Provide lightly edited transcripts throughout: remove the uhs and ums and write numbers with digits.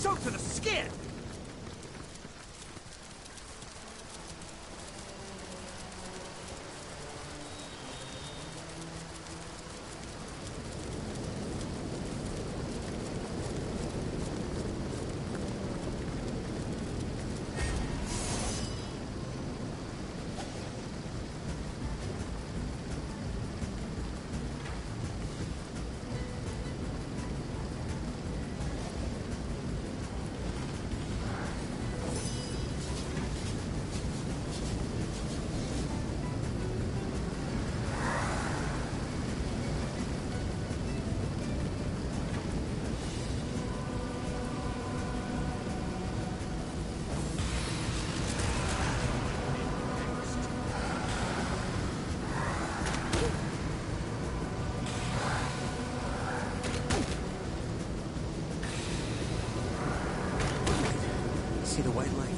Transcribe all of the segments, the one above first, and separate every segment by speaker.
Speaker 1: soaked to the skin!
Speaker 2: See the white light.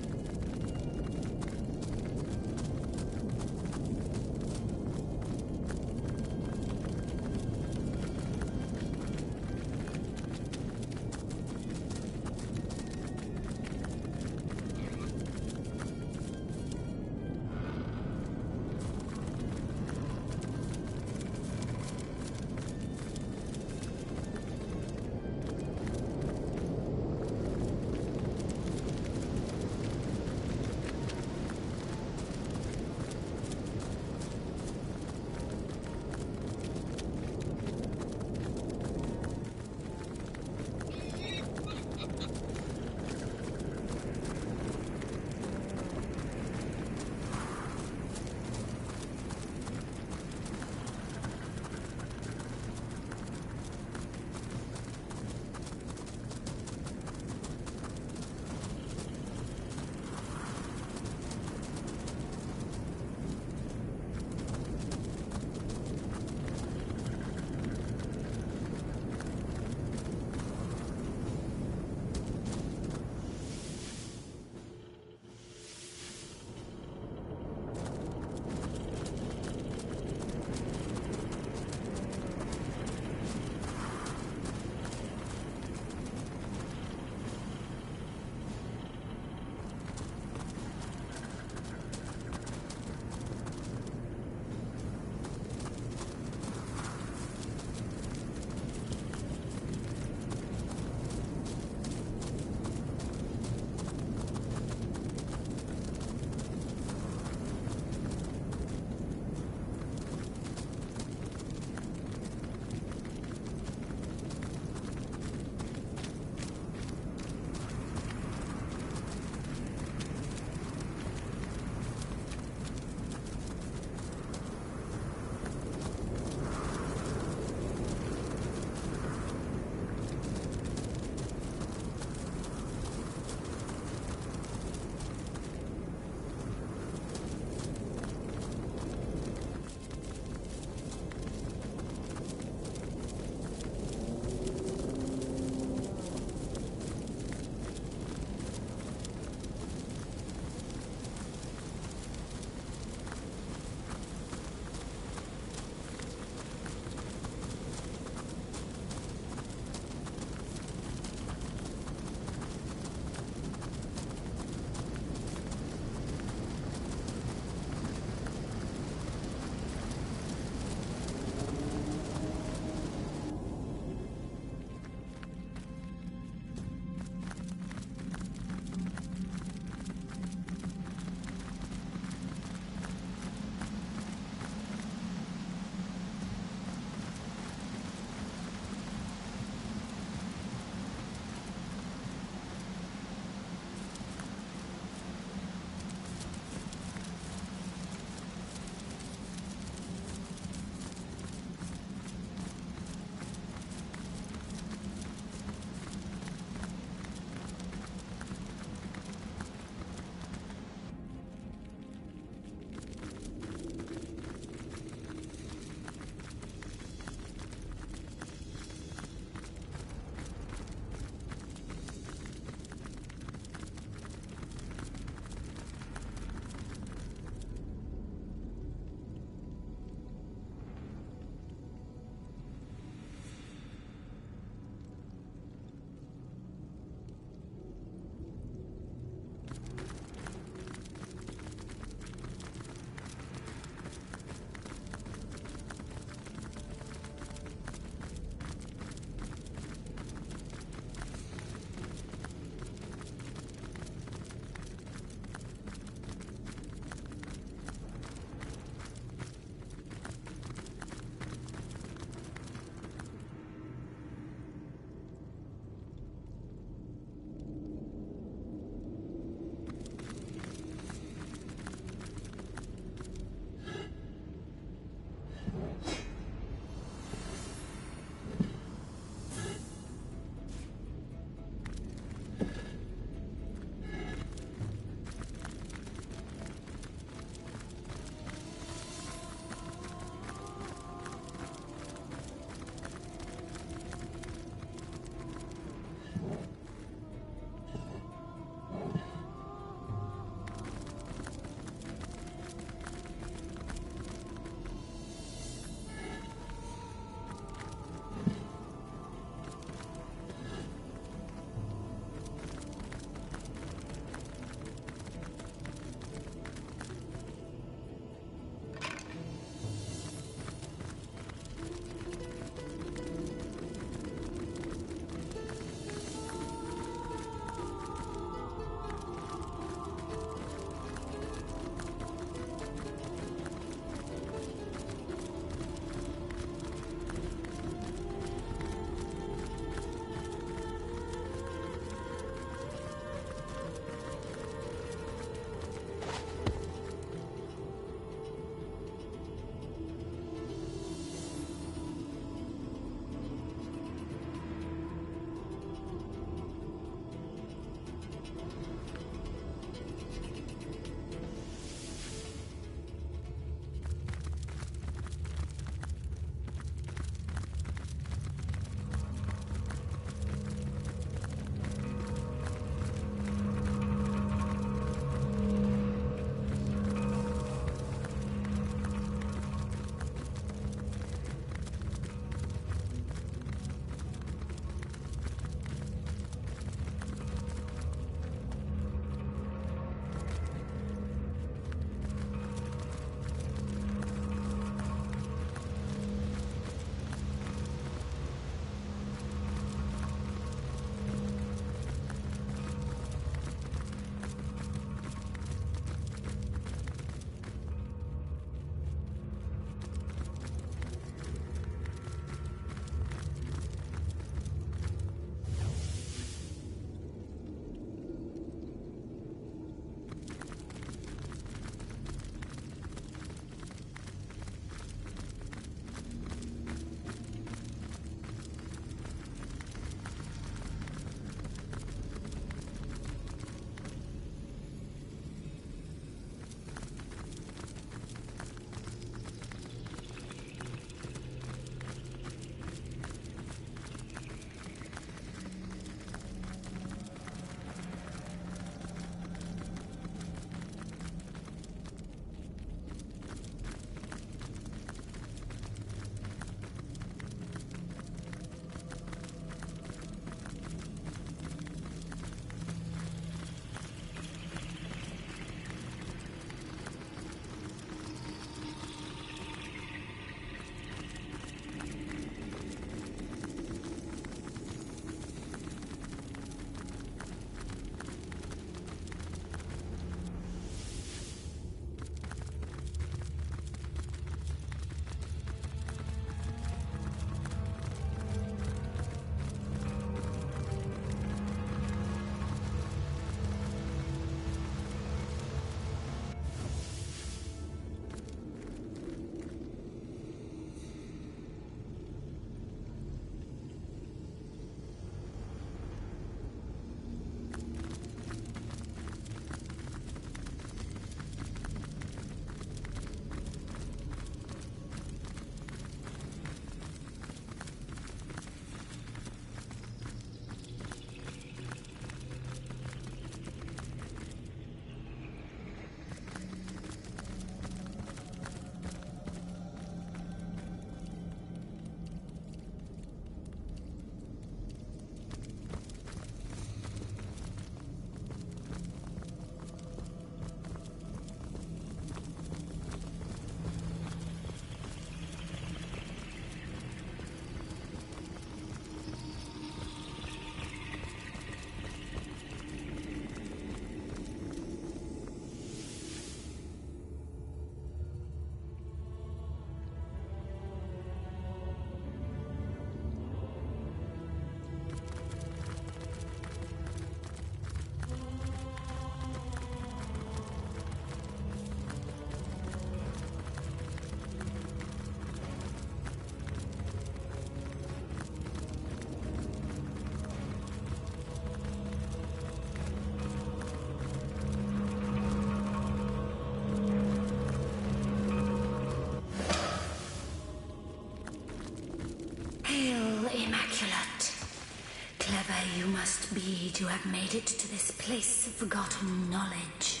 Speaker 1: have made it to this place of forgotten knowledge.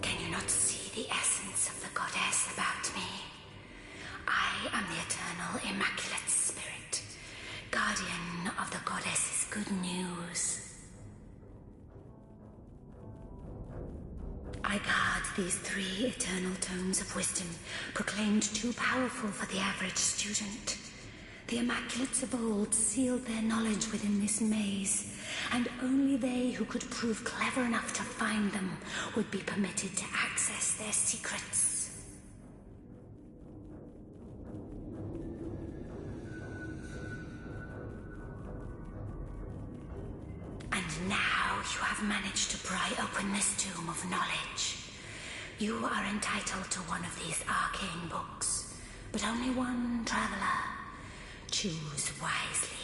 Speaker 1: Can you not see the essence of the goddess about me? I am the eternal immaculate spirit, guardian of the goddess's good news. I guard these 3 eternal tomes of wisdom, proclaimed too powerful for the average student. The Immaculates of old sealed their knowledge within this maze, and only they who could prove clever enough to find them would be permitted to access their secrets. And now you have managed to pry open this tomb of knowledge. You are entitled to one of these arcane books, but only one, traveler. Choose wisely.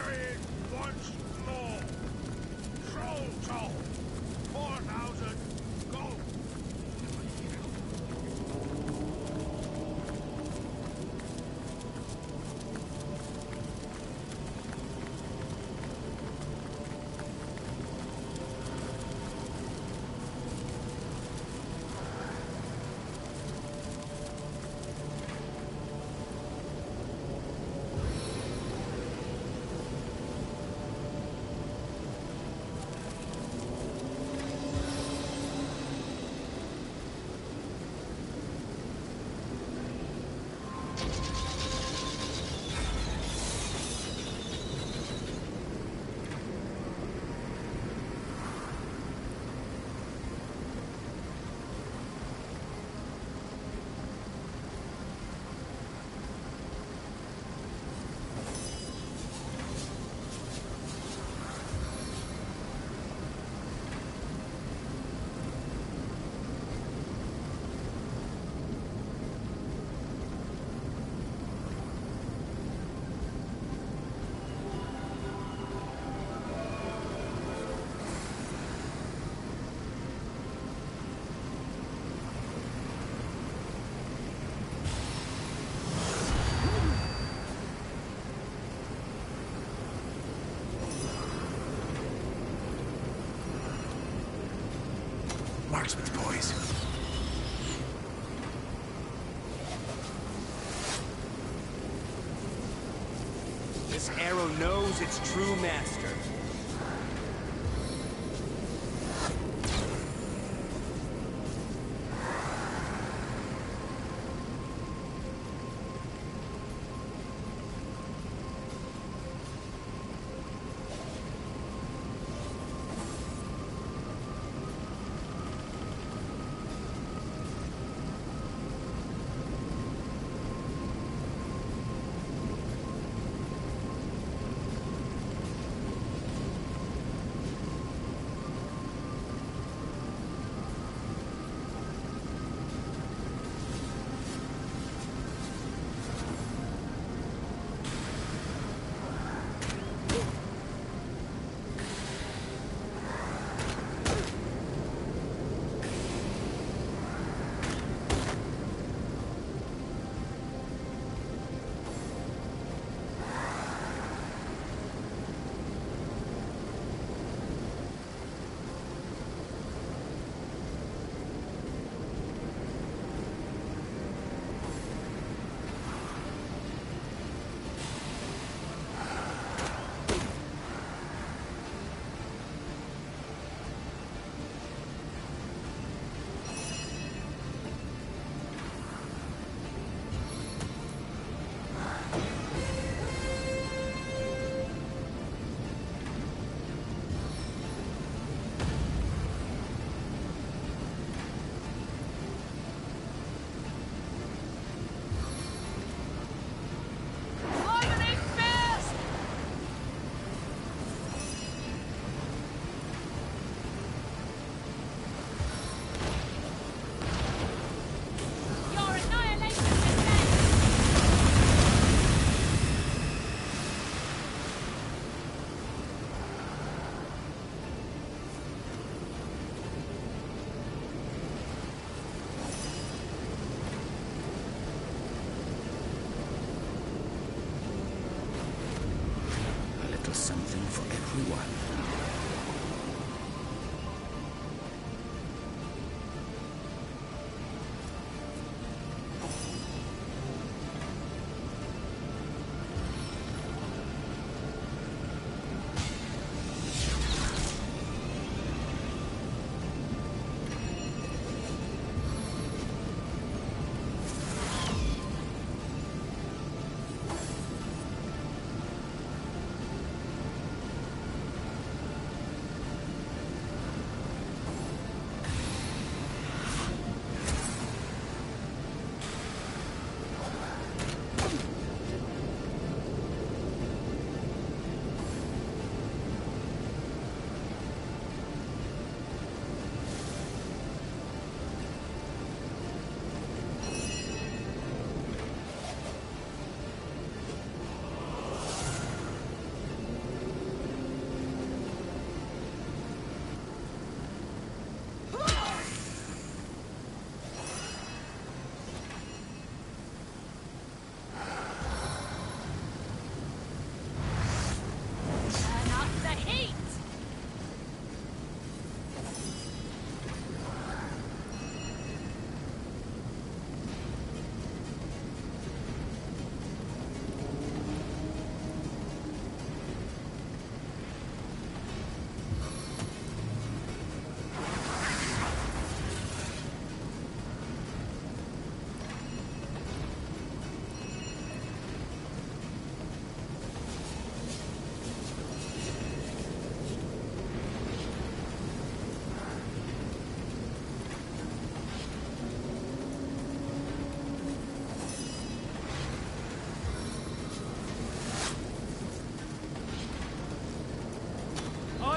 Speaker 3: carrying once more. Troll toll. 4,000 gold.
Speaker 2: Marksman's poise.
Speaker 4: This arrow knows its true master.
Speaker 2: Something for everyone.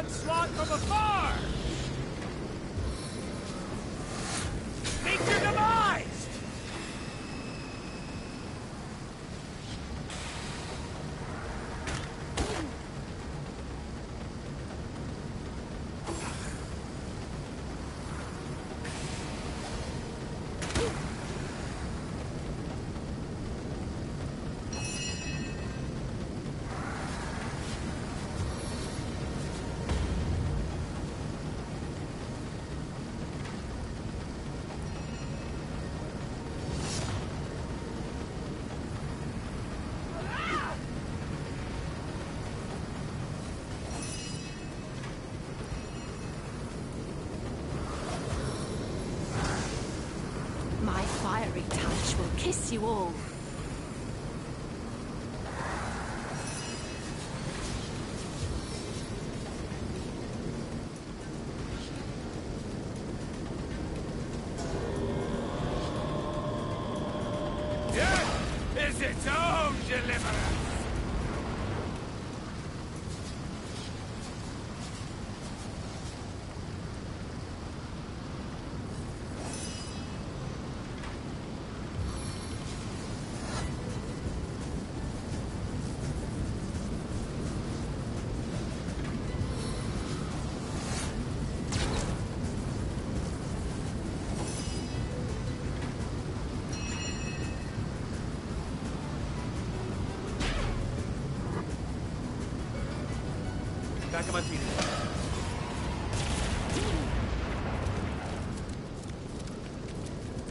Speaker 4: onslaught from afar! Meet your demise!
Speaker 1: My fiery touch will kiss you all.
Speaker 3: Death is its own deliverance!
Speaker 4: Back on my feet again.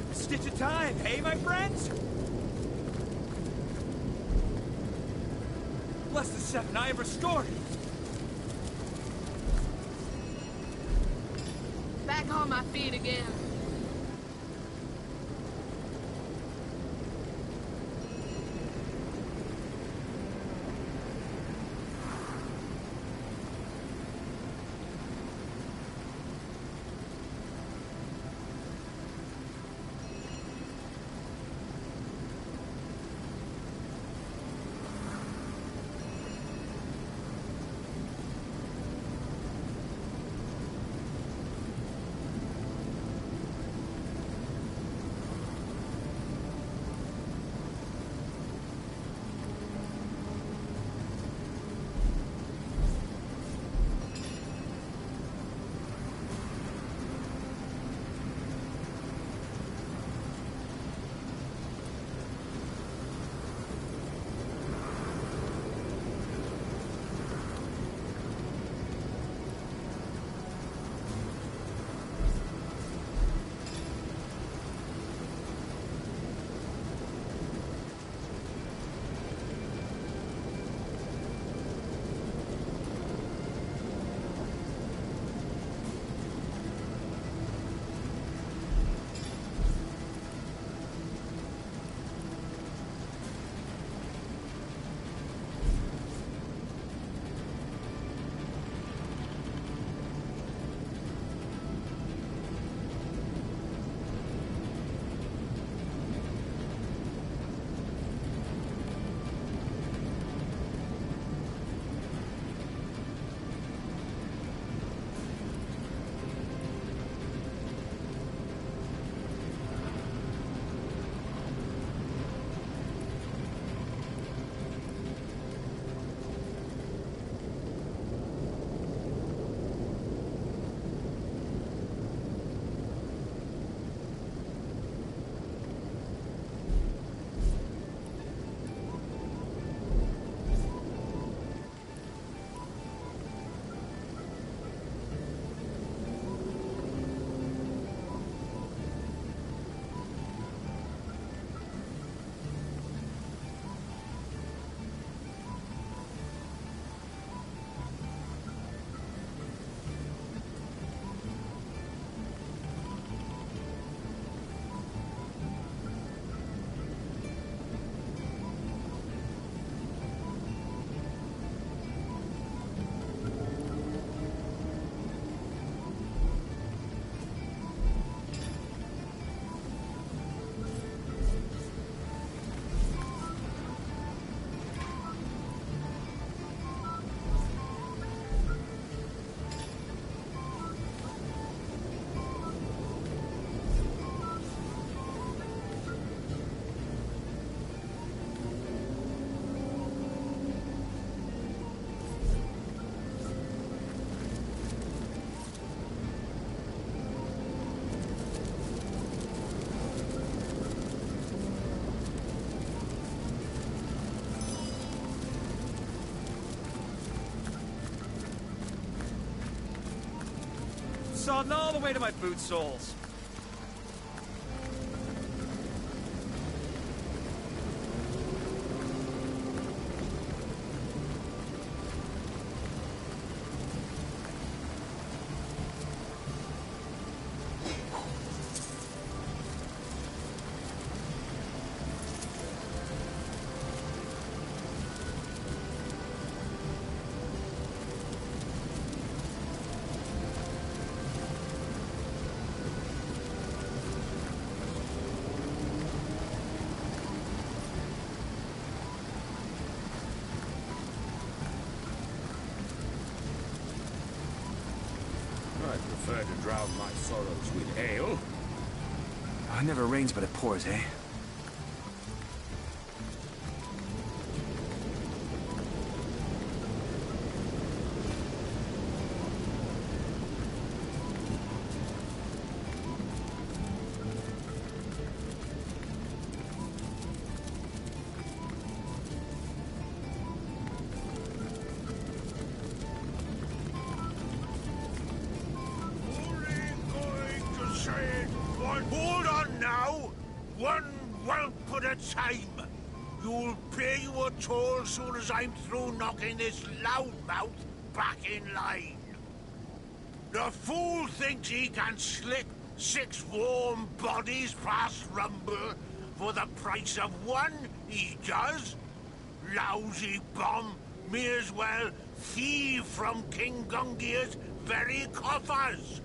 Speaker 4: A stitch of time, hey, my friends? Bless the seven I have restored.
Speaker 5: Back on my feet again.
Speaker 4: sodding all the way to my boot soles.
Speaker 3: I prefer to drown my sorrows with ale.
Speaker 2: It never rains but it pours, eh?
Speaker 3: Hold on now! One whelp at a time! You'll pay your toll soon as I'm through knocking this loudmouth back in line. The fool thinks he can slick 6 warm bodies past Rumble for the price of 1, he does. Lousy bomb, may as well thieve from King Gungia's very coffers.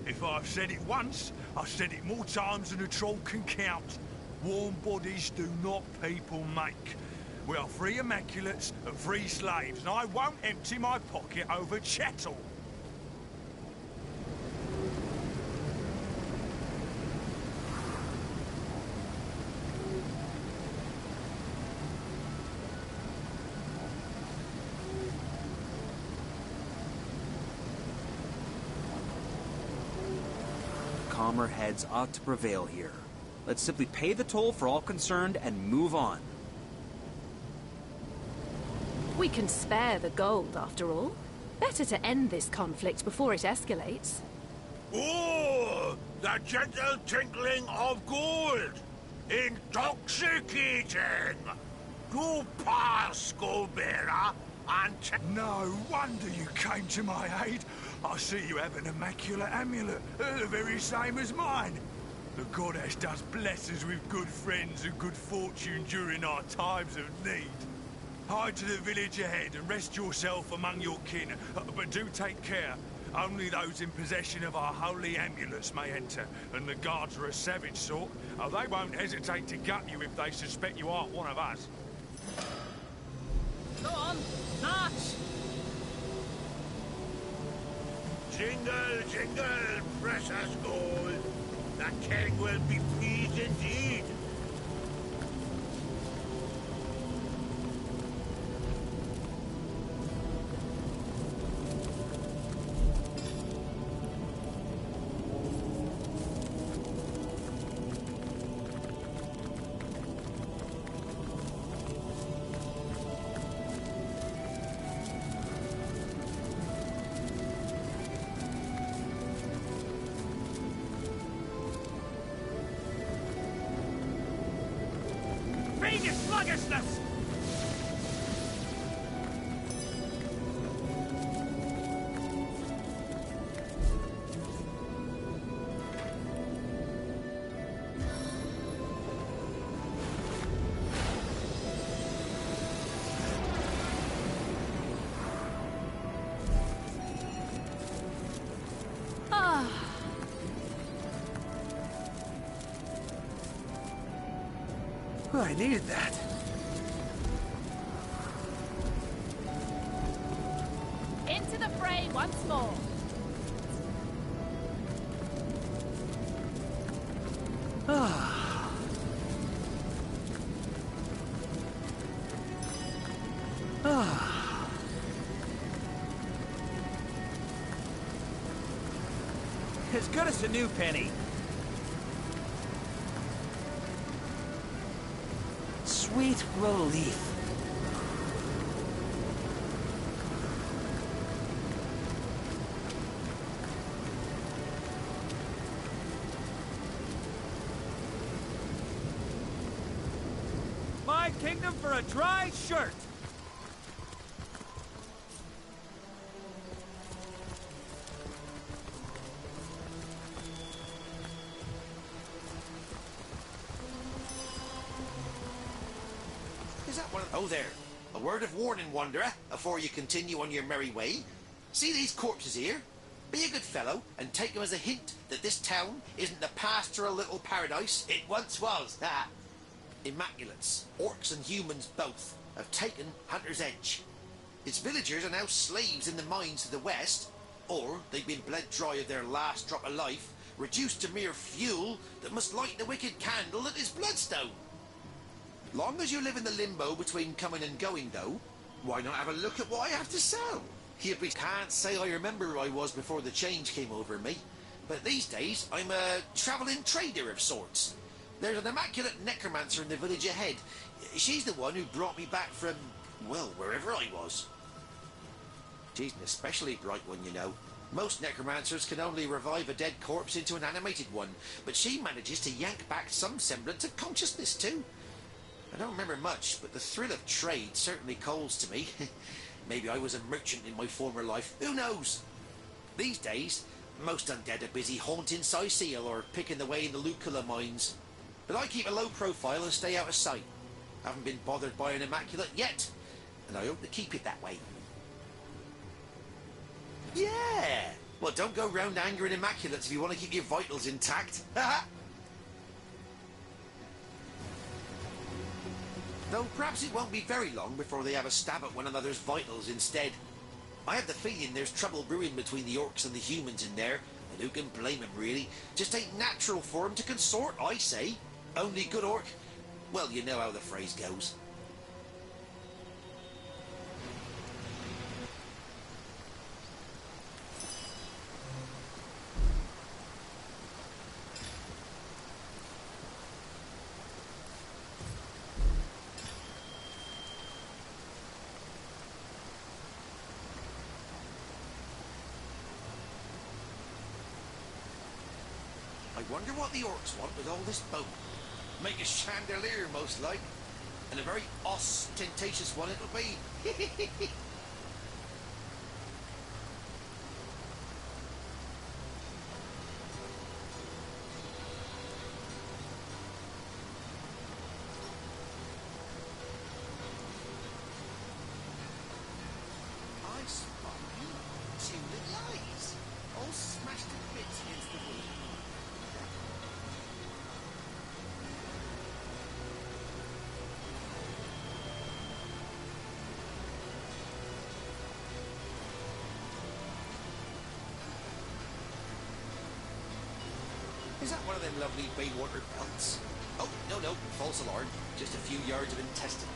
Speaker 6: If I've said it once, I've said it more times than a troll can count. Warm bodies do not people make. We are free immaculates and free slaves, and I won't empty my pocket over chattel.
Speaker 2: Calmer heads ought to prevail here. Let's simply pay the toll for all concerned and move on.
Speaker 7: We can spare the gold, after all. Better to end this conflict before it escalates.
Speaker 3: Oh, the gentle tinkling of gold! Intoxicating! Do pass, Skullbearer, and
Speaker 6: No wonder you came to my aid. I see you have an immaculate amulet, the very same as mine. The goddess does bless us with good friends and good fortune during our times of need. Hide to the village ahead and rest yourself among your kin, but do take care. Only those in possession of our holy amulets may enter, and the guards are a savage sort. They won't hesitate to gut you if they suspect you aren't one of us.
Speaker 5: Go on, march!
Speaker 3: Jingle, jingle, precious gold. The king will be pleased indeed.
Speaker 4: Your sluggishness!
Speaker 2: Well, I needed that.
Speaker 5: Into the fray once more.
Speaker 2: As good as a new penny. Sweet relief.
Speaker 4: kingdom for a dry shirt!
Speaker 8: Is that one of... Oh, there. A word of warning, wanderer, afore you continue on your merry way. See these corpses here? Be a good fellow and take them as a hint that this town isn't the pastoral little paradise it once was. Ha! Immaculates, orcs and humans both, have taken Hunter's Edge. Its villagers are now slaves in the mines to the west, or they've been bled dry of their last drop of life, reduced to mere fuel that must light the wicked candle that is Bloodstone. Long as you live in the limbo between coming and going, though, why not have a look at what I have to sell? Can't say I remember who I was before the change came over me, but these days I'm a travelling trader of sorts. There's an immaculate necromancer in the village ahead. She's the one who brought me back from, well, wherever I was. She's an especially bright one, you know. Most necromancers can only revive a dead corpse into an animated one, but she manages to yank back some semblance of consciousness too. I don't remember much, but the thrill of trade certainly calls to me. Maybe I was a merchant in my former life. Who knows? These days, most undead are busy haunting Sicil or picking the way in the Lucula mines. But I keep a low profile and stay out of sight. Haven't been bothered by an immaculate yet, and I hope to keep it that way. Yeah! Well, don't go round angering immaculates if you want to keep your vitals intact. Though perhaps it won't be very long before they have a stab at one another's vitals instead. I have the feeling there's trouble brewing between the orcs and the humans in there, and who can blame them really? Just ain't natural for 'em to consort, I say. Only good orc... Well, you know how the phrase goes. I wonder what the orcs want with all this boat. Make a chandelier, most like. And a very ostentatious one it'll be. I spot you. Two little eyes. All smashed to bits against the wood. Is that one of them lovely Baywater belts? Oh, no, false alarm. Just a few yards of intestine.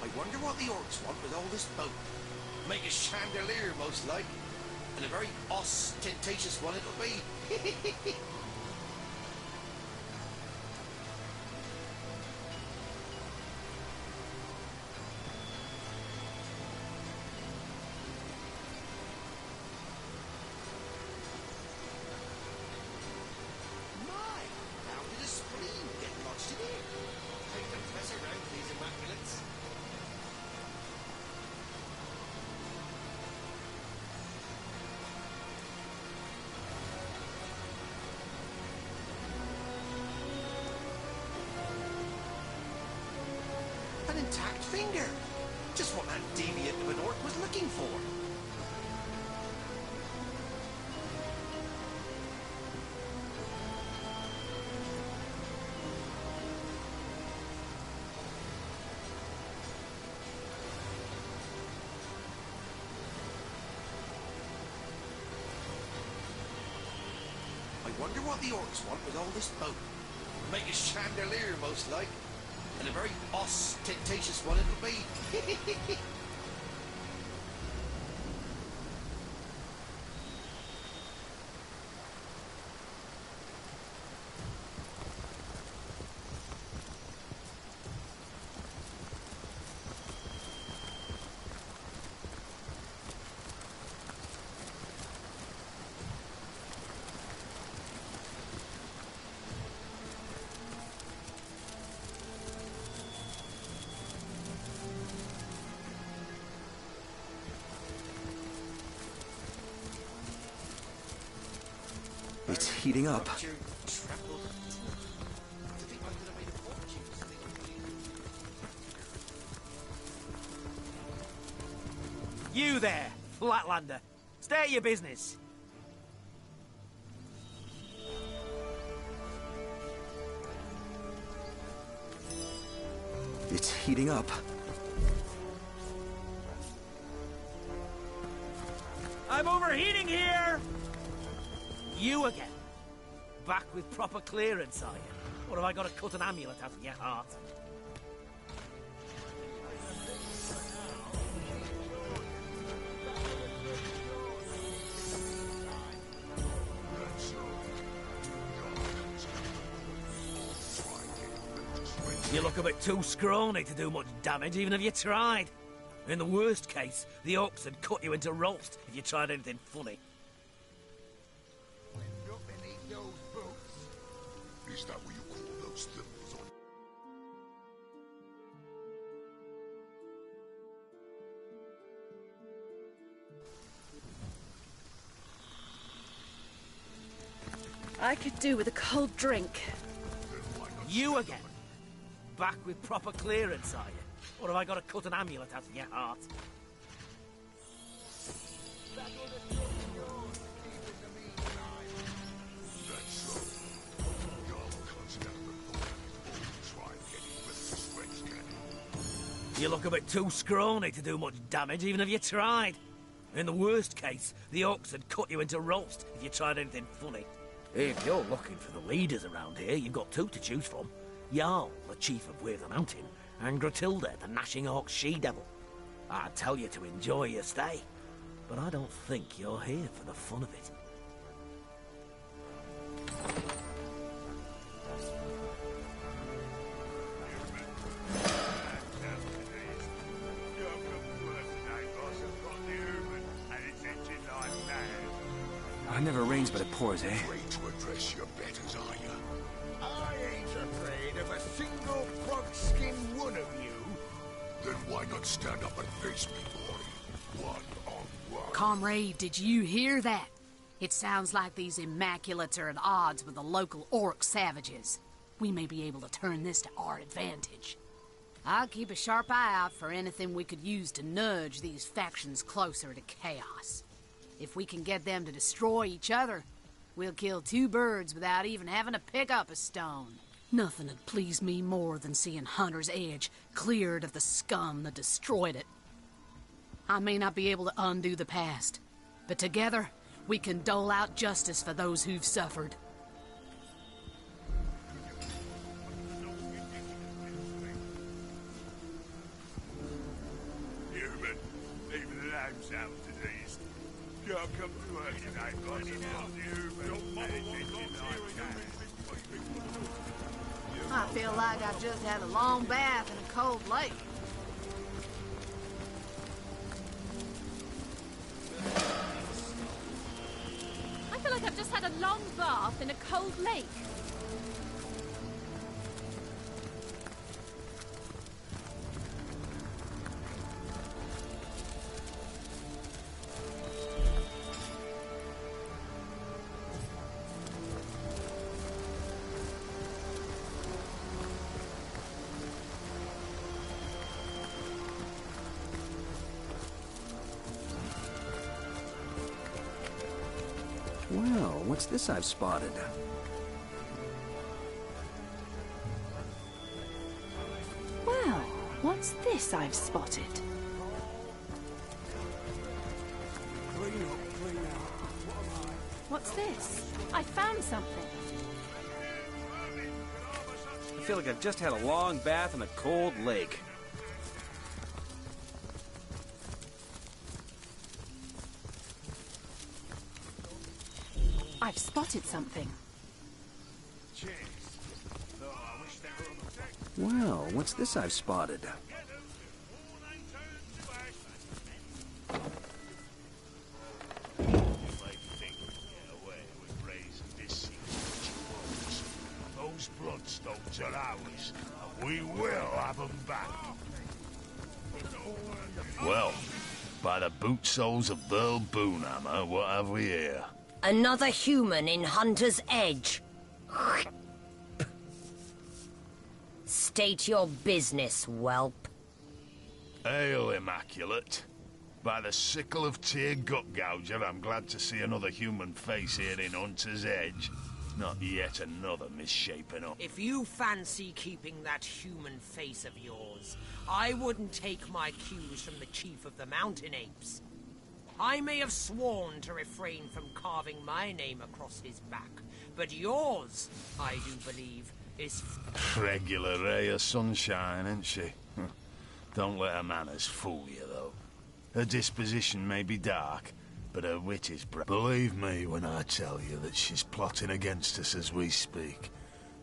Speaker 8: I wonder what the orcs want with all this boat. Make a chandelier, most like. And a very ostentatious one it'll be. My, how did a spleen get lodged in here? Take them mess around with these immaculates. An intact finger. Just what that deviant of an orc was looking for. I wonder what the orcs want with all this boat. Make a chandelier, most like. And a very ostentatious one it'll be.
Speaker 9: heating up.
Speaker 4: You there, Flatlander. Stay at your business.
Speaker 9: It's heating up.
Speaker 4: I'm overheating here! You again. Back with proper clearance, are you? Or have I got to cut an amulet out of your heart? You look a bit too scrawny to do much damage, even if you tried. In the worst case, the orcs would cut you into roast if you tried anything funny.
Speaker 3: Is that what you call those thimbles on?
Speaker 7: I could do with a cold drink.
Speaker 4: You again. Back with proper clearance, are you? Or have I got to cut an amulet out of your heart? You look a bit too scrawny to do much damage, even if you tried. In the worst case, the orcs would cut you into roast if you tried anything funny. If you're looking for the leaders around here, you've got two to choose from. Jarl, the chief of Weir the Mountain, and Gratilda, the gnashing orc she-devil. I'd tell you to enjoy your stay, but I don't think you're here for the fun of it.
Speaker 9: It never rains, but it pours, eh?
Speaker 3: Afraid to address your betters, are you? I ain't afraid of a single frog-skinned one of you. Then why not stand up and face me, boy? One-on-one.
Speaker 10: Comrade, did you hear that? It sounds like these Immaculates are at odds with the local orc savages. We may be able to turn this to our advantage. I'll keep a sharp eye out for anything we could use to nudge these factions closer to chaos. If we can get them to destroy each other, we'll kill two birds without even having to pick up a stone. Nothing would please me more than seeing Hunter's Edge cleared of the scum that destroyed it. I may not be able to undo the past, but together, we can dole out justice for those who've suffered.
Speaker 6: Human, leave the lambs out to these. Can't come to work tonight, boss.
Speaker 10: I feel like I just had a long bath in a cold lake.
Speaker 5: I feel like I've just had a long bath in a cold lake.
Speaker 9: Well, what's this I've spotted?
Speaker 7: Well, what's this I've spotted? What's this? I found something.
Speaker 2: I feel like I've just had a long bath in a cold lake.
Speaker 7: I've spotted something.
Speaker 9: Well, what's this I've spotted?
Speaker 3: Those bloodstones are ours, and we will have them back. Well, by the boot soles of Burl Boonhammer, what have we here?
Speaker 11: Another human in Hunter's Edge. State your business, whelp.
Speaker 6: Hail, Immaculate. By the sickle of Tyr Gutgouger, I'm glad to see another human face here in Hunter's Edge. Not yet another misshapen up.
Speaker 12: If you fancy keeping that human face of yours, I wouldn't take my cues from the chief of the mountain apes. I may have sworn to refrain from carving my name across his back, but yours, I do believe, is...
Speaker 6: Regular ray of sunshine, ain't she? Don't let her manners fool you, though. Her disposition may be dark, but her wit is bright. Believe me when I tell you that she's plotting against us as we speak,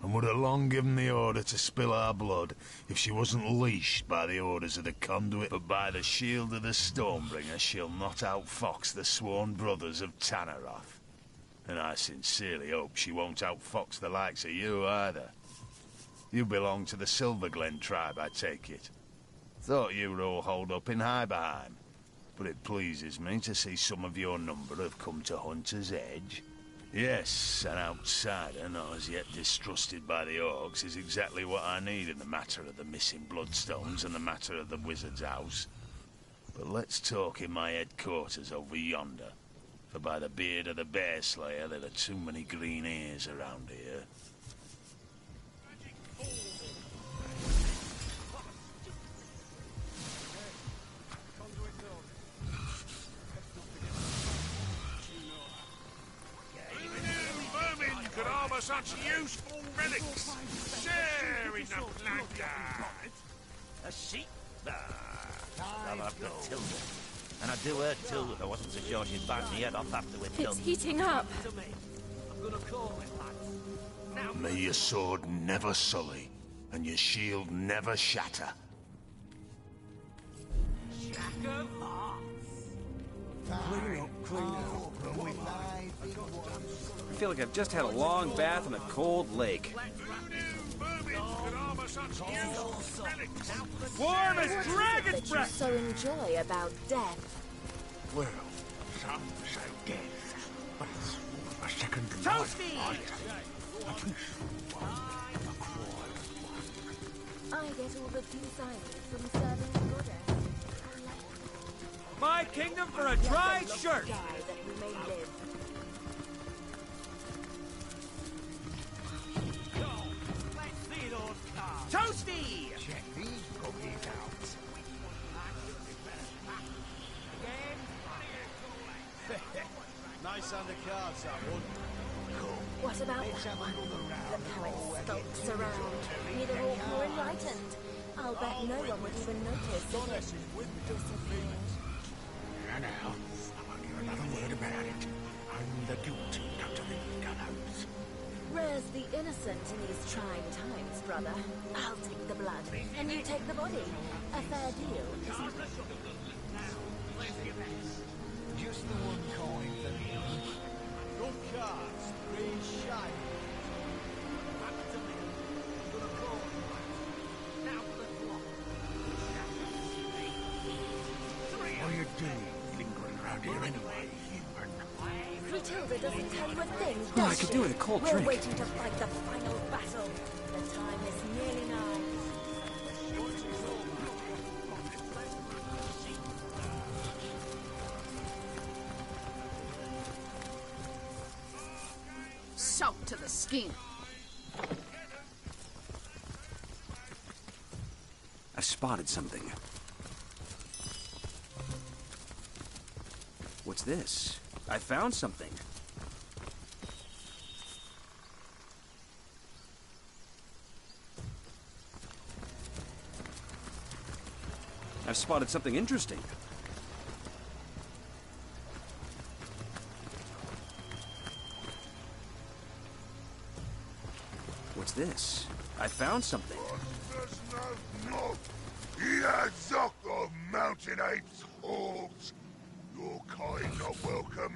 Speaker 6: and would have long given the order to spill our blood if she wasn't leashed by the orders of the conduit. But by the shield of the Stormbringer, she'll not outfox the sworn brothers of Tanneroth. And I sincerely hope she won't outfox the likes of you either. You belong to the Silverglen tribe, I take it. Thought you were all holed up in Hyberheim. But it pleases me to see some of your number have come to Hunter's Edge. Yes, an outsider not as yet distrusted by the orcs is exactly what I need in the matter of the missing bloodstones and the matter of the wizard's house. But let's talk in my headquarters over yonder. For by the beard of the Bear Slayer, there are too many green ears around here.
Speaker 3: Such useful relics. Share in the plunder.
Speaker 13: A sheep? I'll have to tilt it. And I do her too if I wasn't so sure she'd bang me head off after we're done.
Speaker 7: It's heating up.
Speaker 6: May your sword never sully, and your shield never shatter.
Speaker 2: Clean up. I feel like I've just had a long bath in a cold lake. Warm as dragon's breath!
Speaker 7: So enjoy about death.
Speaker 3: Well, some say death, but it's a second
Speaker 12: Toasty!
Speaker 7: I get all the juice I need from serving the goddess.
Speaker 2: My kingdom for a dry shirt!
Speaker 7: Die that we may live.
Speaker 12: Toasty!
Speaker 3: Check these cookies out.
Speaker 14: Nice undercards, that one.
Speaker 7: What about that one? Look how it skulks around. Neither hawk nor enlightened. I'll bet no one would even notice if it disappeared.
Speaker 3: Now, I won't hear another word about it. I'm the guilty, not the gallows.
Speaker 7: Rare's the innocent in these trying times, brother. I'll take the blood, and you take the body. A fair deal, isn't it?
Speaker 3: Just the one kind that
Speaker 14: Good cards, green shine.
Speaker 3: what are you doing lingering around here anyway, human?
Speaker 7: Clotilda doesn't tell you a thing, does
Speaker 2: Oh, I could
Speaker 7: she?
Speaker 2: do with a cold
Speaker 7: We're
Speaker 2: drink.
Speaker 7: waiting to fight the final battle. The time is nearly nigh.
Speaker 10: Soaked to the skin.
Speaker 2: I've spotted something. What's this? I found something. I've spotted something interesting. What's this? I found something.
Speaker 3: Yazok of mountain apes, hogs. Your kind are welcome.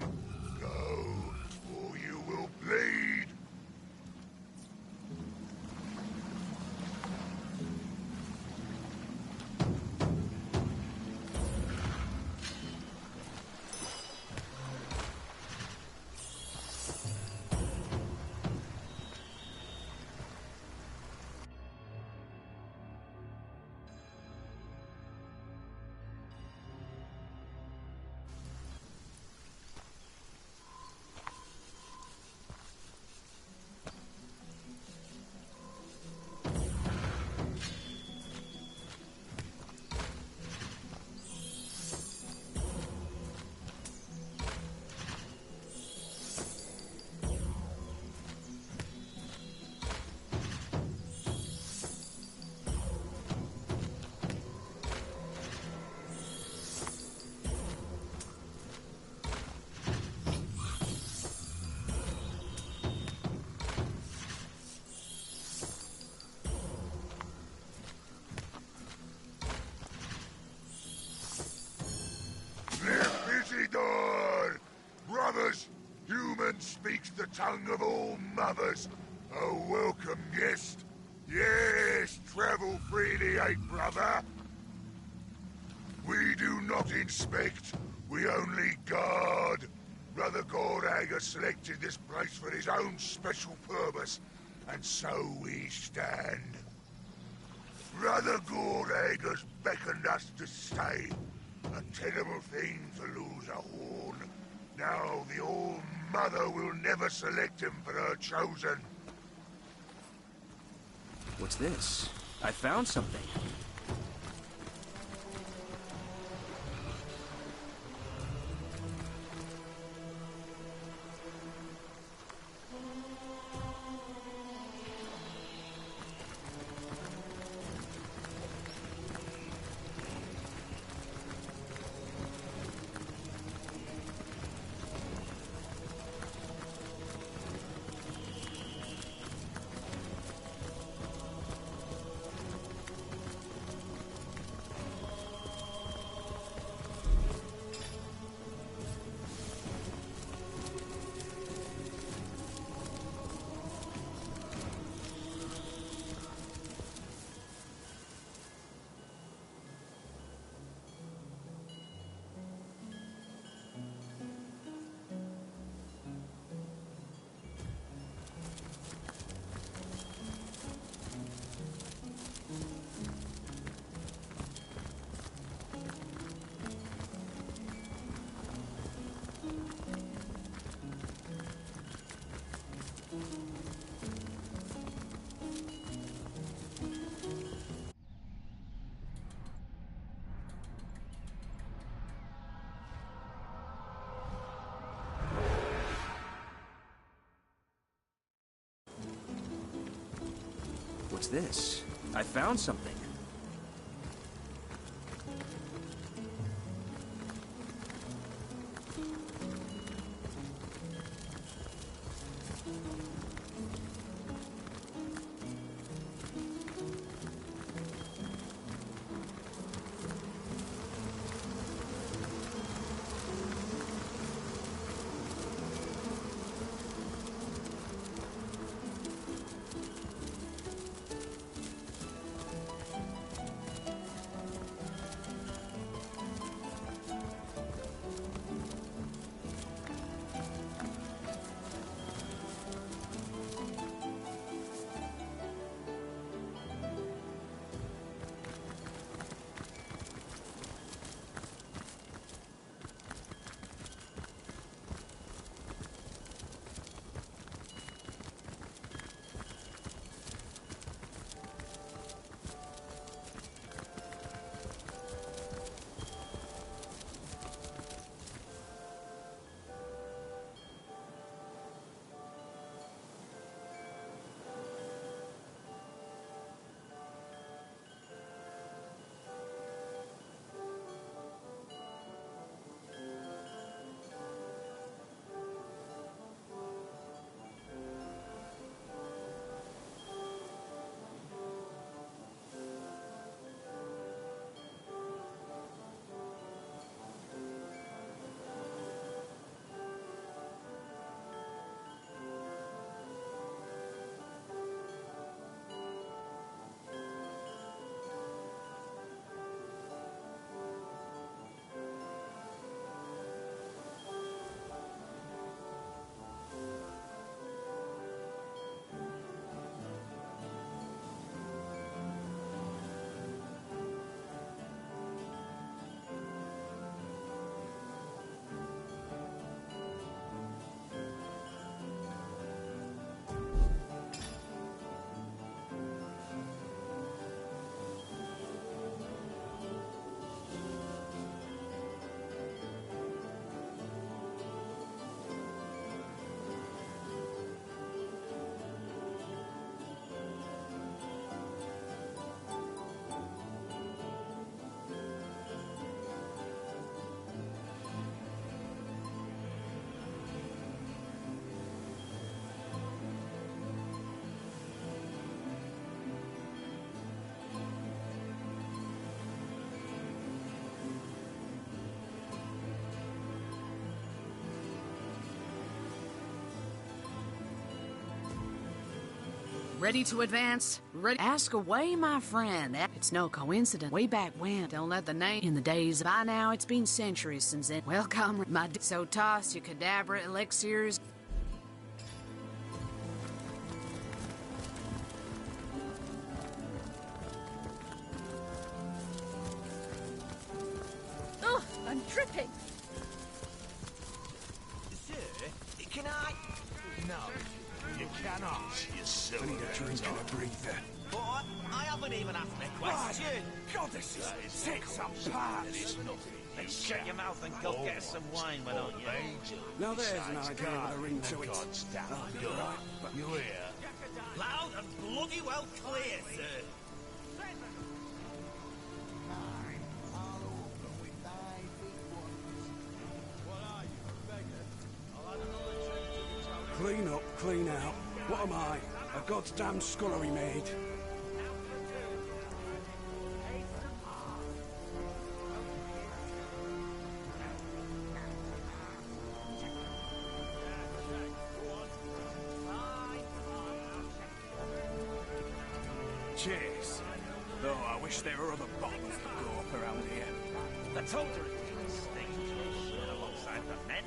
Speaker 3: Go, or you will bleed. tongue of all mothers. A welcome guest. Yes, travel freely, eh, brother? We do not inspect, we only guard. Brother Gordhag has selected this place for his own special purpose, and so we stand. Brother Gordhag has beckoned us to stay. A terrible thing to lose a horn. Now the All-Mother will never select him for her chosen.
Speaker 2: What's this? I found something. What's this? I found something.
Speaker 10: Ready to advance? Ready? Ask away, my friend. It's no coincidence. Way back when, don't let the name in the days. By now, it's been centuries since then. Welcome, my. So toss your cadaver elixirs.
Speaker 5: Oh, I'm dripping.
Speaker 14: Sir, can I? No, you cannot. You silly.
Speaker 6: I need a drink and a breather.
Speaker 13: But I haven't even asked my question.
Speaker 6: Goddesses, take some parts.
Speaker 13: Then shut your mouth and go get us some wine, why don't you?
Speaker 6: Now there's an idea with a ring to it.
Speaker 14: You hear?
Speaker 13: Loud and bloody well clear, sir.
Speaker 6: Clean up, clean out. What am I? A goddamn scullery maid. Cheers. Though I wish there were other bottles to go up around here.
Speaker 13: The total stage alongside the men.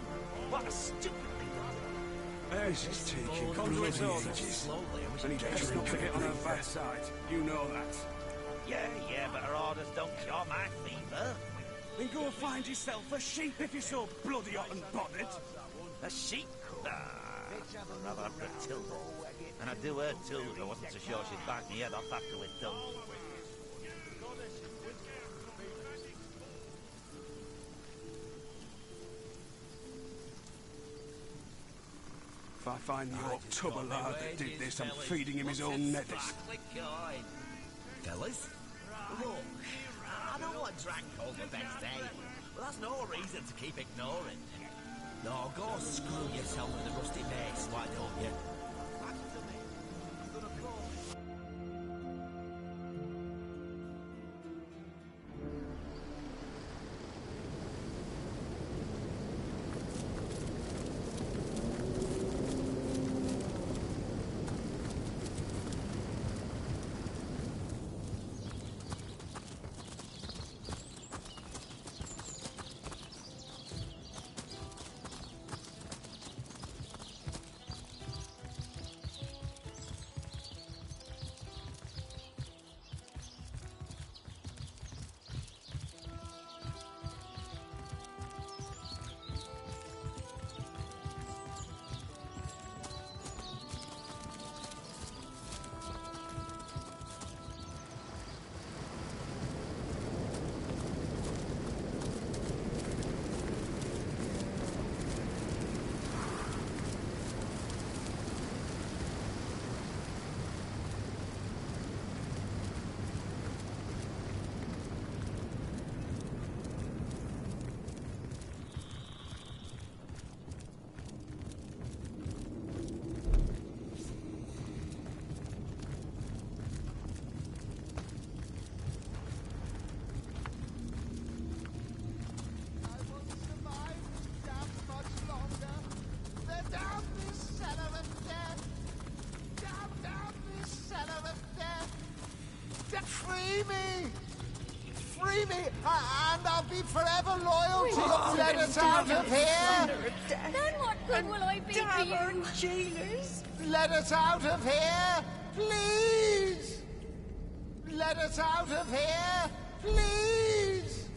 Speaker 13: What a stupid thing to do.
Speaker 6: This is taking bloody ages. I need a drink to get on her backside. You know that.
Speaker 13: Yeah, but her orders don't cure my fever.
Speaker 6: Then go find yourself a sheep if you're so bloody hot and bothered.
Speaker 13: A sheep? Nah, I'd rather have Matilda. And I'd do her too if I wasn't so sure she'd bite me head off after we're done.
Speaker 6: If I find the old tub of lard that did this, I'm feeding him his own nethers.
Speaker 13: Fellas? Look, I know I drank all the best day, but that's no reason to keep ignoring. No, go screw yourself with a rusty mace, why don't you?
Speaker 3: Free me, and I'll be forever loyal to you. Let us out of here.
Speaker 5: Then what good will I be for you?
Speaker 3: Jailers. Let us out of here, please. Let us out of here, please.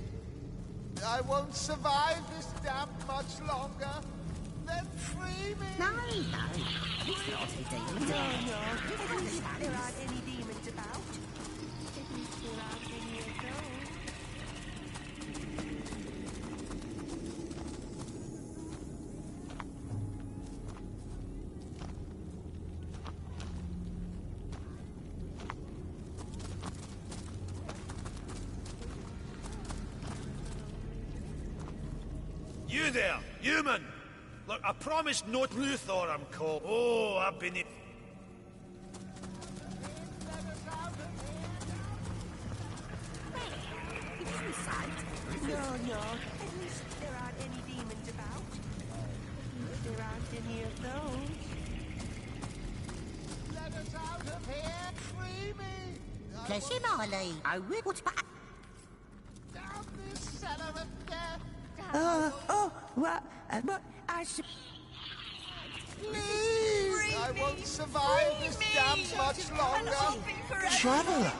Speaker 3: I won't survive this damn much longer. Then free me.
Speaker 11: No. It's not a demon.
Speaker 3: No.
Speaker 11: There aren't any demons about.
Speaker 3: There aren't any of those. You there, human! Look, I promised no Luthor I'm called. Oh, I've been in...
Speaker 11: No. At least there aren't any demons about. There aren't any of those.
Speaker 3: Let us out of Free me!
Speaker 11: Bless him, Eileen. I will. What's back?
Speaker 3: Down this cellar of death!
Speaker 11: But I should.
Speaker 3: Please! I won't survive this damn much longer!
Speaker 8: Traveller!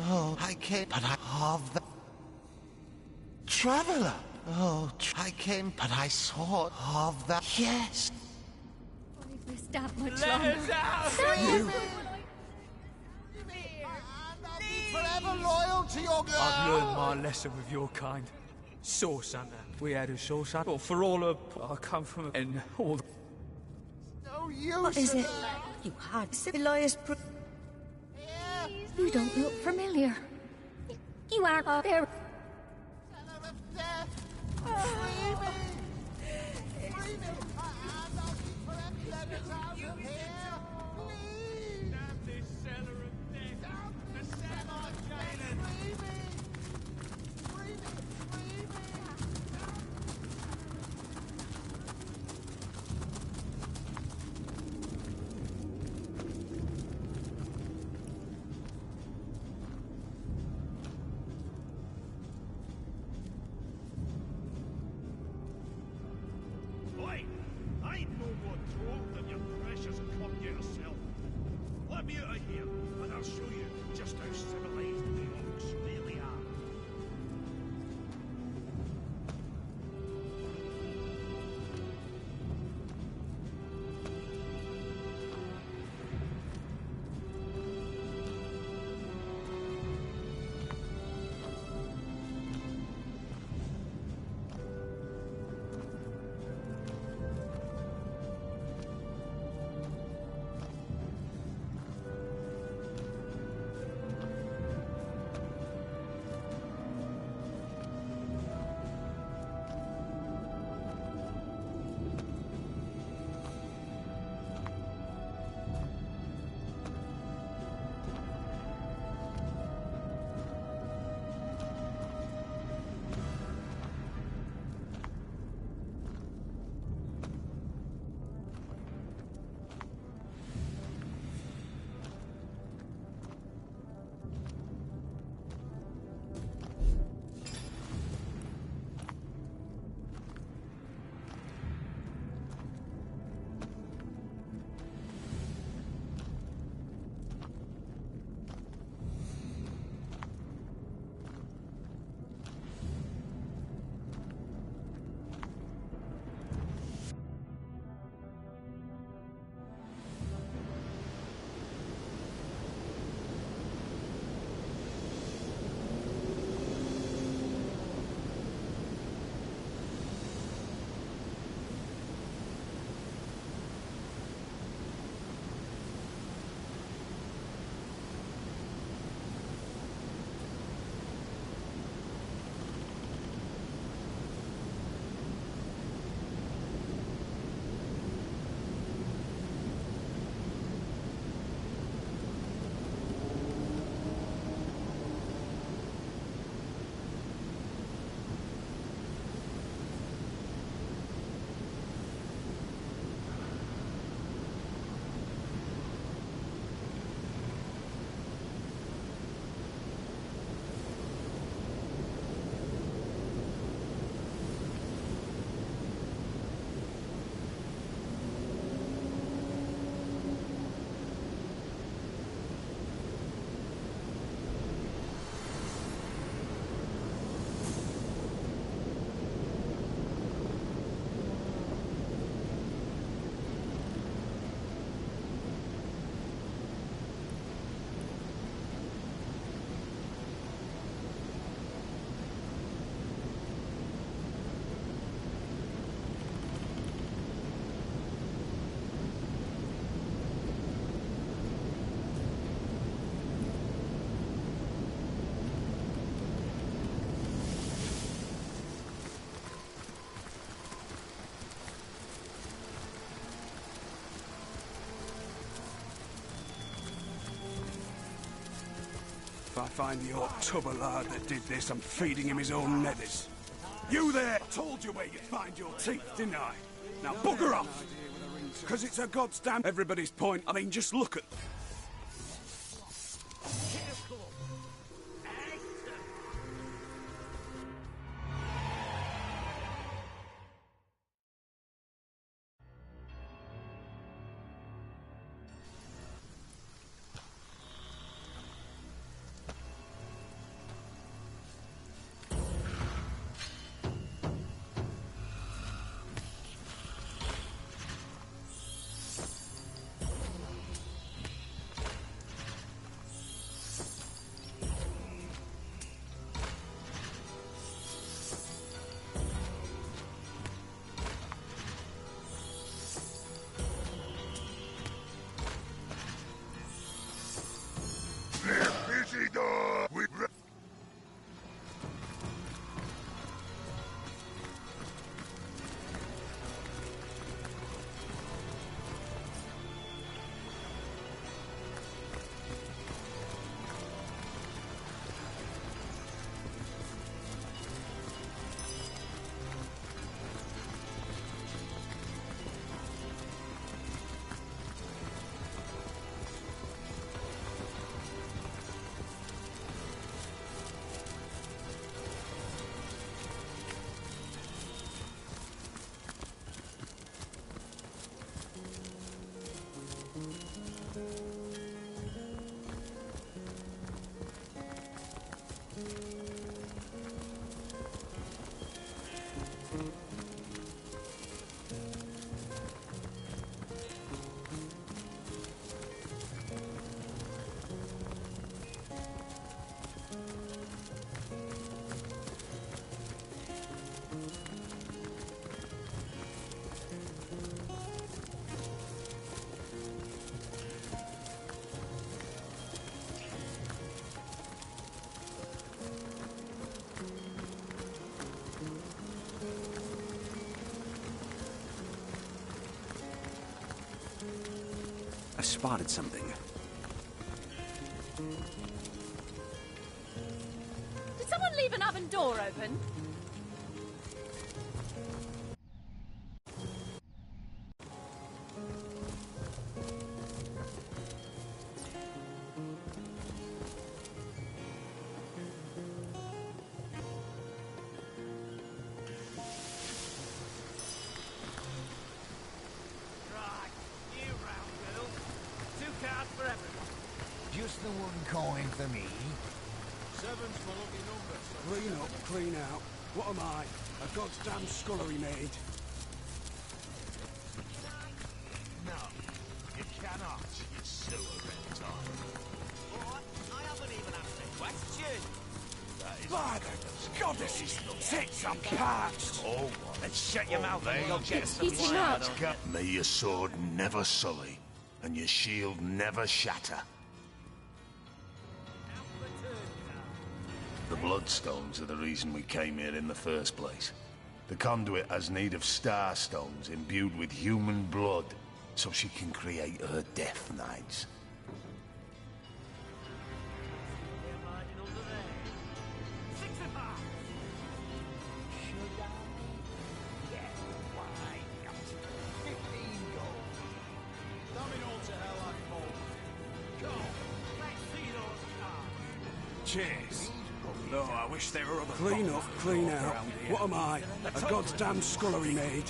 Speaker 8: Oh, I came, but I have the... Traveller! Oh, I came, but I saw of the... Yes!
Speaker 1: This damn much
Speaker 14: Let
Speaker 1: longer.
Speaker 14: us out!
Speaker 3: Free me! Forever loyal to your girl!
Speaker 6: I've learned my lesson with your kind. Saw Santa. We had a saw Santa. Well, for all of... I come from... And all...
Speaker 3: No use!
Speaker 1: What is it?
Speaker 11: You had civilized.
Speaker 1: You don't look familiar. You aren't up there.
Speaker 3: Cellar of death! Free me! Free me! And I'll be forever let us out of here! Please!
Speaker 14: Damn this cellar of death!
Speaker 3: Down
Speaker 14: The
Speaker 3: this cellar
Speaker 14: cellar
Speaker 3: of
Speaker 14: jailer!
Speaker 3: death! Free me! Free me! Free me!
Speaker 14: Oi! I ain't no more troll than your precious come yourself. Let me out of here, and I'll show you just how civilized the orcs really are.
Speaker 6: If I find the old tubber-lard that did this, I'm feeding him his own nethers. You there! I told you where you'd find your teeth, didn't I? Now bugger off! Because it's a god's damn everybody's point. I mean, just look at...
Speaker 9: spotted something.
Speaker 5: Did someone leave an oven door open?
Speaker 6: Just the one coin for me.
Speaker 14: 7's my lucky number.
Speaker 15: Clean up, clean out. What am I? A goddamn scullery maid?
Speaker 6: No, you cannot, you sewer reptile.
Speaker 13: I haven't even asked a question.
Speaker 15: By the goddesses, tits, I'm parched!
Speaker 6: Oh,
Speaker 4: Then shut your mouth and you'll get some
Speaker 5: Heating
Speaker 4: wine.
Speaker 5: up.
Speaker 3: May your sword never sully, and your shield never shatter. The Bloodstones are the reason we came here in the first place. The conduit has need of star stones imbued with human blood, so she can create her Death Knights.
Speaker 15: Cheers. No, I wish there were other clean up, clean out. What am I? A goddamn scullery maid?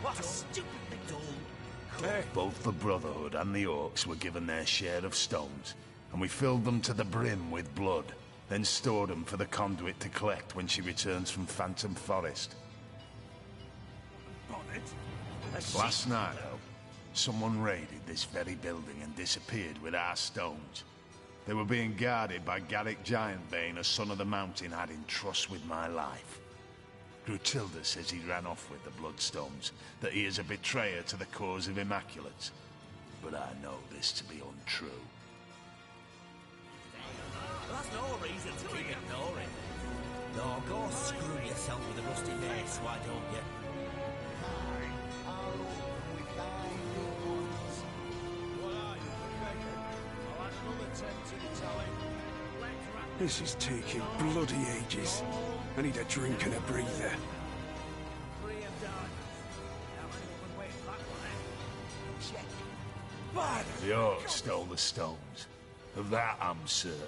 Speaker 13: What a stupid thing to do.
Speaker 15: Hey,
Speaker 3: Both the Brotherhood and the Orcs were given their share of stones, and we filled them to the brim with blood, then stored them for the conduit to collect when she returns from Phantom Forest. Last night, though, someone raided this very building and disappeared with our stones. They were being guarded by Garrick Giantbane, a son of the mountain had in trust with my life. Grutilda says he ran off with the Bloodstones, that he is a betrayer to the cause of Immaculates. But I know this to be untrue.
Speaker 13: Well, that's no reason to keep ignoring. No, go screw yourself with a rusty mace, why don't you?
Speaker 15: this is taking bloody ages. I need a drink and a breather.
Speaker 3: The Orcs stole the stones. Of that I'm certain.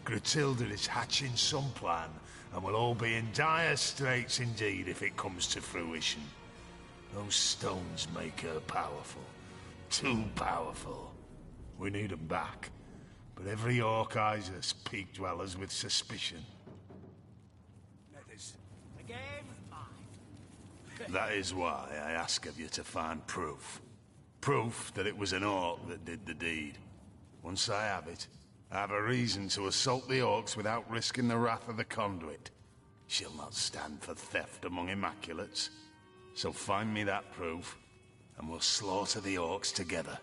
Speaker 3: Grutilda is hatching some plan, and we'll all be in dire straits indeed if it comes to fruition. Those stones make her powerful. Too powerful. We need them back. But every Orc eyes us, peak dwellers, with suspicion.
Speaker 13: The game's mine.
Speaker 3: That is why I ask of you to find proof. Proof that it was an Orc that did the deed. Once I have it, I have a reason to assault the Orcs without risking the wrath of the Conduit. She'll not stand for theft among Immaculates. So find me that proof, and we'll slaughter the Orcs together.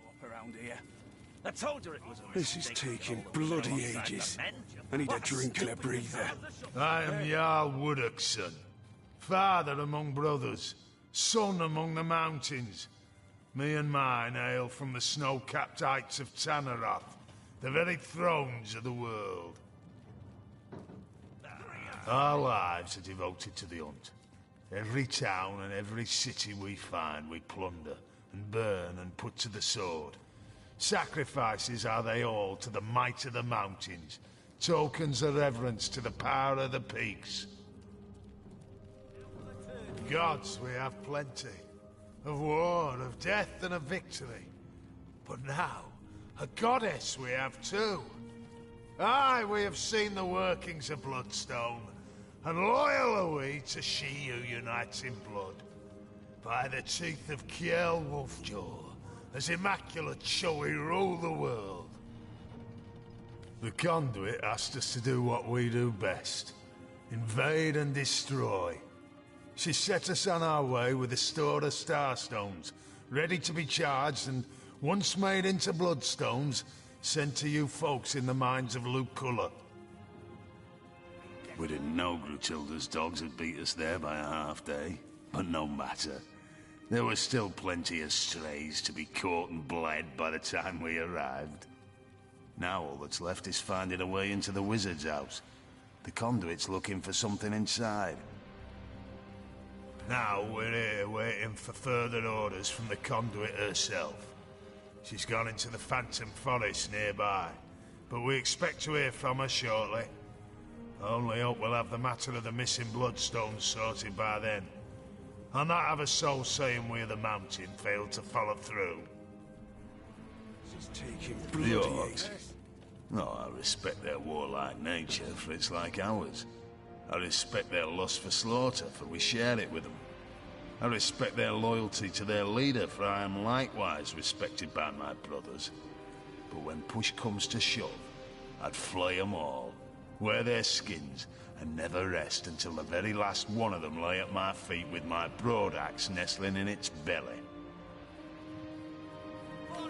Speaker 15: Up around here.
Speaker 4: I told her it was a
Speaker 15: This is taking bloody ages. I need a drink and a breather.
Speaker 3: I am Jarl Woodokson, father among brothers, son among the mountains. Me and mine hail from the snow-capped heights of Tanaroth, the very thrones of the world. Our lives are devoted to the hunt. Every town and every city we find, we plunder and burn and put to the sword. Sacrifices are they all to the might of the mountains, tokens of reverence to the power of the peaks. Gods we have plenty, of war, of death and of victory. But now, a goddess we have too. Aye, we have seen the workings of Bloodstone, and loyal are we to she who unites in blood. By the teeth of Kiel Wolfjaw, as immaculate shall we rule the world. The Conduit asked us to do what we do best. Invade and destroy. She set us on our way with a store of Starstones, ready to be charged and, once made into Bloodstones, sent to you folks in the mines of Luculla. We didn't know Grutilda's dogs had beat us there by a half day, but no matter. There were still plenty of strays to be caught and bled by the time we arrived. Now all that's left is finding a way into the wizard's house. The conduit's looking for something inside. Now we're here waiting for further orders from the conduit herself. She's gone into the Phantom Forest nearby, but we expect to hear from her shortly. I only hope we'll have the matter of the missing bloodstones sorted by then. I'll not have a soul saying we of the mountain failed to follow through. The orcs? No, I respect their warlike nature, for it's like ours. I respect their lust for slaughter, for we share it with them. I respect their loyalty to their leader, for I am likewise respected by my brothers. But when push comes to shove, I'd flay them all, wear their skins, and never rest until the very last one of them lay at my feet with my broadaxe nestling in its belly.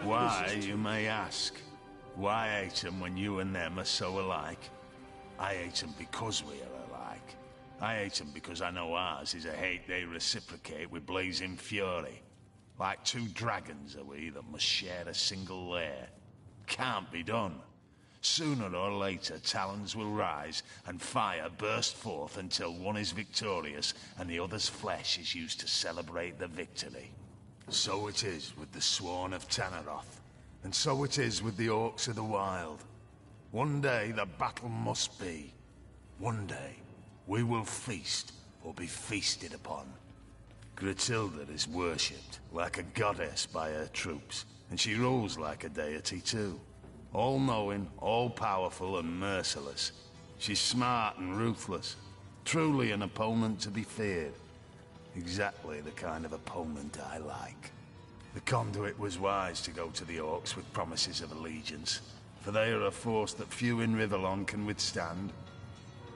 Speaker 3: Why, you may ask? Why hate them when you and them are so alike? I hate them because we are alike. I hate them because I know ours is a hate they reciprocate with blazing fury. Like two dragons are we that must share a single lair. Can't be done. Sooner or later, talons will rise and fire burst forth until one is victorious and the other's flesh is used to celebrate the victory. So it is with the Sworn of Tanneroth, and so it is with the Orcs of the Wild. One day the battle must be. One day we will feast or be feasted upon. Gratilda is worshipped like a goddess by her troops, and she rules like a deity too. All-knowing, all-powerful and merciless. She's smart and ruthless. Truly an opponent to be feared. Exactly the kind of opponent I like. The conduit was wise to go to the Orcs with promises of allegiance, for they are a force that few in Riverlon can withstand.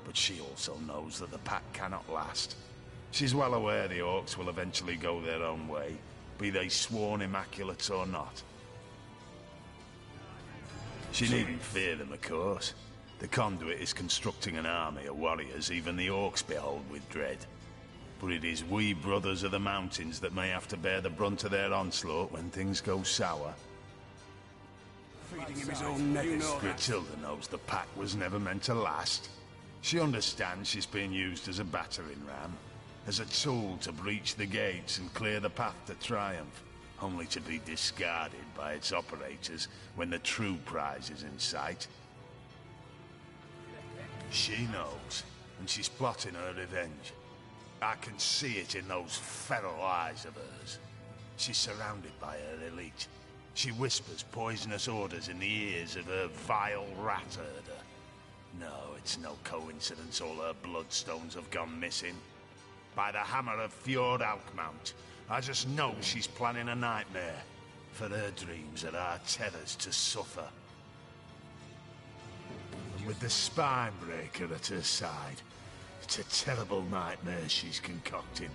Speaker 3: But she also knows that the pack cannot last. She's well aware the Orcs will eventually go their own way, be they sworn immaculates or not. She needn't fear them, of course. The conduit is constructing an army of warriors even the Orcs behold with dread. But it is we brothers of the mountains that may have to bear the brunt of their onslaught when things go sour.
Speaker 15: Feeding him his own neck.
Speaker 3: Gratilda knows the pack was never meant to last. She understands she's being used as a battering ram, as a tool to breach the gates and clear the path to triumph, only to be discarded by its operators when the true prize is in sight. She knows, and she's plotting her revenge. I can see it in those feral eyes of hers. She's surrounded by her elite. She whispers poisonous orders in the ears of her vile rat herder. No, it's no coincidence all her bloodstones have gone missing. By the hammer of Fjord Alkmount, I just know she's planning a nightmare. For her dreams are our tethers to suffer. And with the spine breaker at her side, it's a terrible nightmare she's concocting.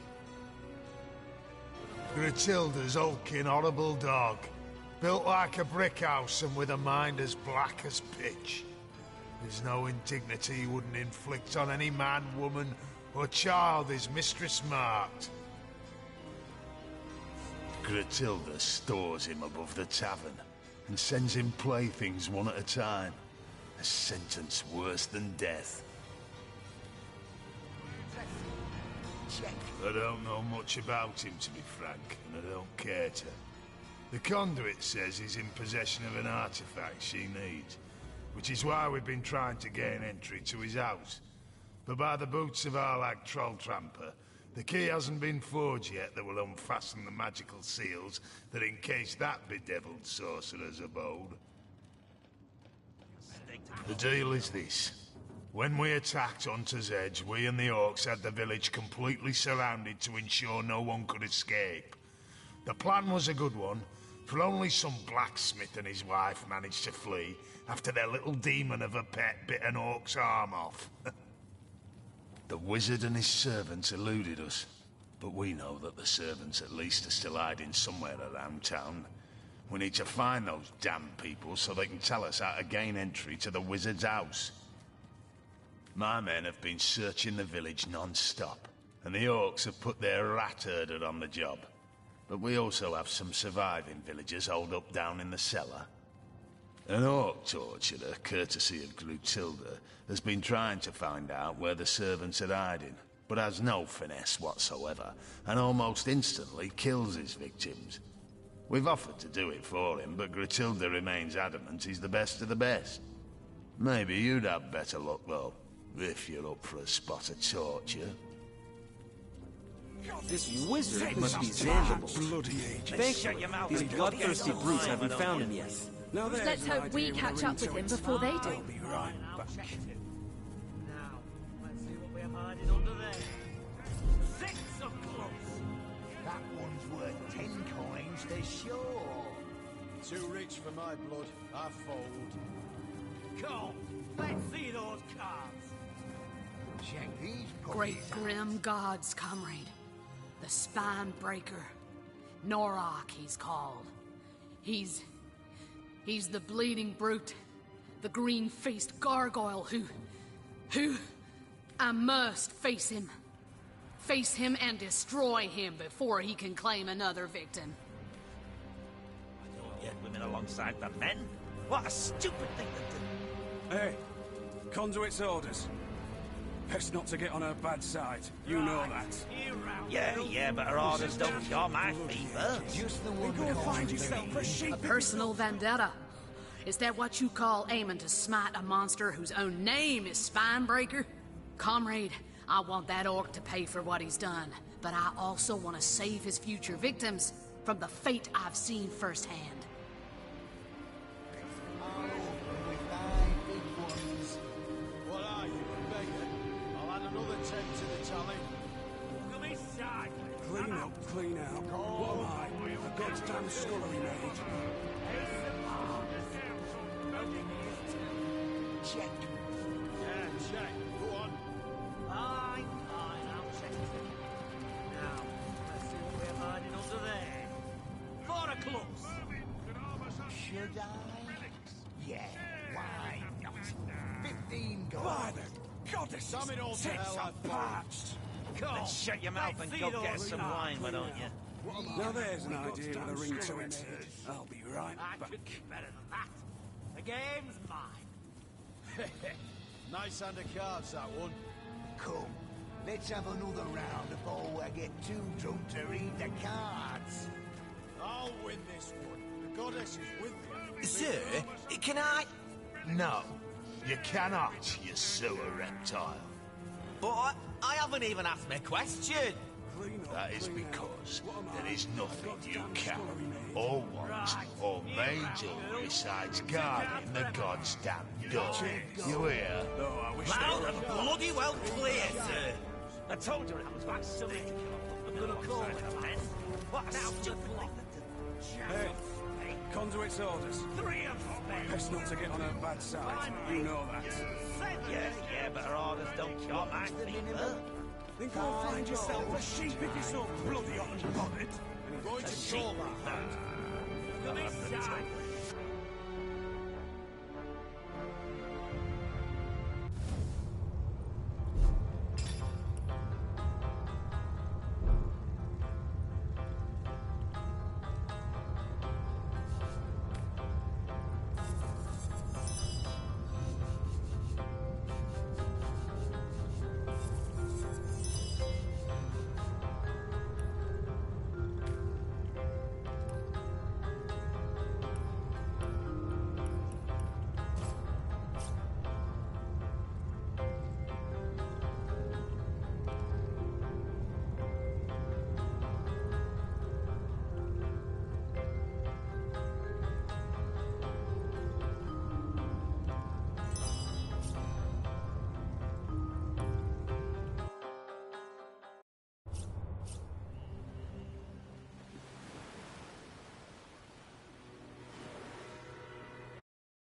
Speaker 3: Gratilda's hulking, horrible dog, built like a brick house and with a mind as black as pitch. There's no indignity he wouldn't inflict on any man, woman, or child his mistress marked. Gratilda stores him above the tavern and sends him playthings one at a time. A sentence worse than death. I don't know much about him, to be frank, and I don't care to. The conduit says he's in possession of an artifact she needs, which is why we've been trying to gain entry to his house. But by the boots of our lag troll tramper, the key hasn't been forged yet that will unfasten the magical seals that encase that bedeviled sorcerer's abode. The deal is this. When we attacked Hunter's Edge, we and the Orcs had the village completely surrounded to ensure no one could escape. The plan was a good one, for only some blacksmith and his wife managed to flee after their little demon of a pet bit an Orc's arm off. The wizard and his servants eluded us, but we know that the servants at least are still hiding somewhere around town. We need to find those damn people so they can tell us how to gain entry to the wizard's house. My men have been searching the village non-stop, and the Orcs have put their rat herder on the job.
Speaker 16: but we also have some surviving villagers holed up down in the cellar. An orc torturer, courtesy of Glutilda, has been trying to find out where the servants are hiding, but has no finesse whatsoever, and almost instantly kills his victims. We've offered to do it for him, but Glutilda remains adamant he's the best of the best. Maybe you'd have better luck, though, if you're up for a spot of torture.
Speaker 2: This wizard must be Xanderable. Thankfully, these bloodthirsty brutes haven't found him yet.
Speaker 5: Let's hope we catch up with him before they do.
Speaker 13: Now, let's see what we have hiding under there. 6 of clubs.
Speaker 3: That one's worth 10 coins for sure.
Speaker 17: Too rich for my blood. I fold.
Speaker 13: Come, let's see those cards.
Speaker 3: Check these
Speaker 10: Great grim gods, comrade. The spine breaker. Norok, he's called. He's the bleeding brute. The green-faced gargoyle who... I must face him. Face him and destroy him before he can claim another victim.
Speaker 13: Don't get women alongside the men. What a stupid thing to do.
Speaker 15: Hey, Conduit's orders. Best not to get on her bad side. You know that.
Speaker 13: Yeah, but her orders don't cure my fever.
Speaker 3: Just the one.
Speaker 15: Go find yourself a sheep.
Speaker 10: A personal vendetta. Is that what you call aiming to smite a monster whose own name is Spinebreaker? Comrade, I want that orc to pay for what he's done, but I also want to save his future victims from the fate I've seen firsthand.
Speaker 17: What are you, a beggar? I'll add another 10 to the tally.
Speaker 15: Clean out. What am I? A goddamn scullery maid.
Speaker 3: Check.
Speaker 17: Yeah, check. Go on.
Speaker 13: Fine, I'll check it. Now, let's see what we have hiding under there. 4 of clubs.
Speaker 3: Should I? Yeah, why not? 15 gold.
Speaker 15: By the goddess!
Speaker 17: Sum it all to hell, I've
Speaker 15: parched.
Speaker 13: Then shut your mouth and go get us some wine, why don't you?
Speaker 15: Now there's an idea with a ring to it. I'll be right
Speaker 13: I
Speaker 15: back.
Speaker 13: could do better than that. The game's mine.
Speaker 17: Nice hand of cards, that one.
Speaker 3: Come, let's have another round before I get too drunk to read the cards.
Speaker 17: I'll win this one. The goddess is with me.
Speaker 16: Sir, can I? No, you cannot, you sewer reptile.
Speaker 13: But I haven't even asked my question.
Speaker 16: That is because there is nothing you can, or want, or may do besides guarding the god's damn door. You hear?
Speaker 13: Loud and bloody well clear, sir. I told you it was back silly. I'm gonna call it a man. What a stupid thing to do.
Speaker 15: Hey, Conduit's orders.
Speaker 13: 3 of them.
Speaker 15: Best not to get on her bad side. You know that.
Speaker 13: Yeah, but her orders don't cure my fever.
Speaker 15: Then go find yourself a sheep if you're so bloody hot and bothered.
Speaker 17: Going to call that.
Speaker 13: Come inside.